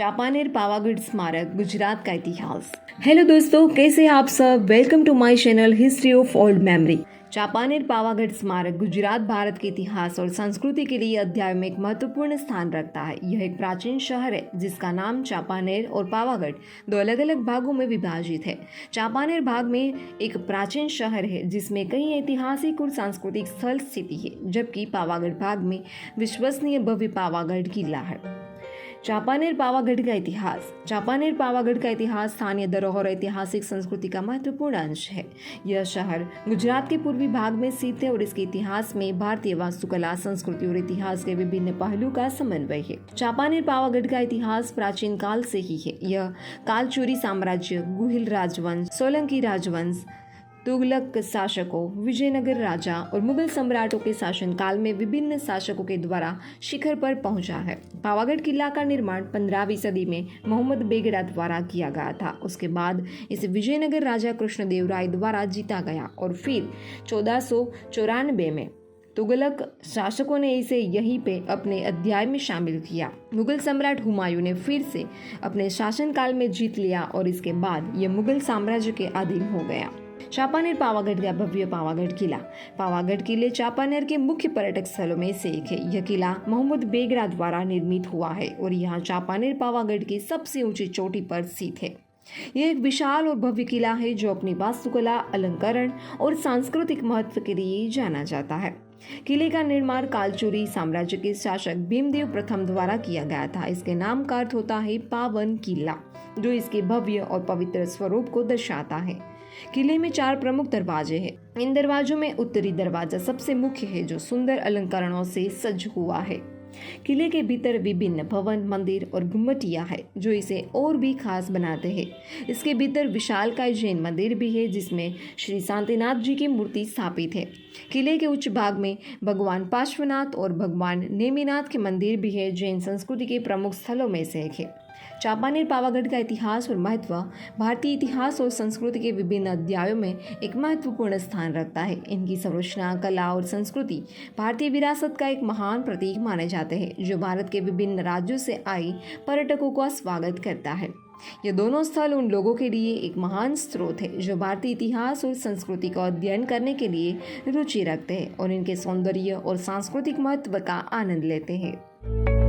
चांपानेर पावागढ़ स्मारक गुजरात का इतिहास। हेलो दोस्तों, कैसे हैं आप सब। Welcome to my channel history of old memory. Champaner Pavagadh स्मारक गुजरात भारत के इतिहास और संस्कृति के लिए अध्याय में एक महत्वपूर्ण स्थान रखता है। यह एक प्राचीन शहर है जिसका नाम चांपानेर और पावागढ़ दो अलग अलग भागों में विभाजित है। चांपानेर भाग में एक प्राचीन शहर है जिसमें कई ऐतिहासिक और सांस्कृतिक स्थल स्थित है, जबकि पावागढ़ भाग में विश्वसनीय भव्य पावागढ़ किला है। चांपानेर पावागढ़ का इतिहास। चांपानेर पावागढ़ का इतिहास स्थानीय धरोहर और ऐतिहासिक संस्कृति का महत्वपूर्ण अंश है। यह शहर गुजरात के पूर्वी भाग में स्थित है और इसके इतिहास में भारतीय वास्तुकला, संस्कृति और इतिहास के विभिन्न पहलू का समन्वय है। चांपानेर पावागढ़ का इतिहास प्राचीन काल से ही है। यह कालचुरी साम्राज्य, गुहिल राजवंश, सोलंकी राजवंश, तुगलक शासकों, विजयनगर राजा और मुगल सम्राटों के शासनकाल में विभिन्न शासकों के द्वारा शिखर पर पहुंचा है। पावागढ़ किला का निर्माण 15वीं सदी में मोहम्मद बेगड़ा द्वारा किया गया था। उसके बाद इसे विजयनगर राजा कृष्णदेव राय द्वारा जीता गया और फिर 1494 में तुगलक शासकों ने इसे यहीं पे अपने अध्याय में शामिल किया। मुगल सम्राट हुमायूं ने फिर से अपने शासनकाल में जीत लिया और इसके बाद यह मुगल साम्राज्य के अधीन हो गया। चांपानेर पावागढ़ का भव्य पावागढ़ किला। पावागढ़ किले चांपानेर के मुख्य पर्यटक स्थलों में से एक है। यह किला मोहम्मद बेगड़ा द्वारा निर्मित हुआ है और यहाँ चांपानेर पावागढ़ की सबसे ऊंची चोटी पर स्थित है। यह एक विशाल और भव्य किला है जो अपनी वास्तुकला, अलंकरण और सांस्कृतिक महत्व के लिए जाना जाता है। किले का निर्माण कालचुरी साम्राज्य के शासक भीमदेव प्रथम द्वारा किया गया था। इसके नाम का अर्थ होता है पावन किला, जो इसके भव्य और पवित्र स्वरूप को दर्शाता है। किले में 4 प्रमुख दरवाजे हैं। इन दरवाजों में उत्तरी दरवाजा सबसे मुख्य है, जो सुंदर अलंकरणों से सज हुआ है। किले के भीतर विभिन्न भवन, मंदिर और गुम्बटियां है जो इसे और भी खास बनाते हैं। इसके भीतर विशालकाय जैन मंदिर भी है जिसमें श्री शांतिनाथ जी की मूर्ति स्थापित है। किले के उच्च भाग में भगवान पार्श्वनाथ और भगवान नेमिनाथ के मंदिर भी है। जैन संस्कृति के प्रमुख स्थलों में से एक है। चांपानेर पावागढ़ का इतिहास और महत्व भारतीय इतिहास और संस्कृति के विभिन्न अध्यायों में एक महत्वपूर्ण स्थान रखता है। इनकी संरचना, कला और संस्कृति भारतीय विरासत का एक महान प्रतीक माने जाते हैं, जो भारत के विभिन्न राज्यों से आए पर्यटकों का स्वागत करता है। ये दोनों स्थल उन लोगों के लिए एक महान स्रोत है जो भारतीय इतिहास और संस्कृति का अध्ययन करने के लिए रुचि रखते हैं और इनके सौंदर्य और सांस्कृतिक महत्व का आनंद लेते हैं।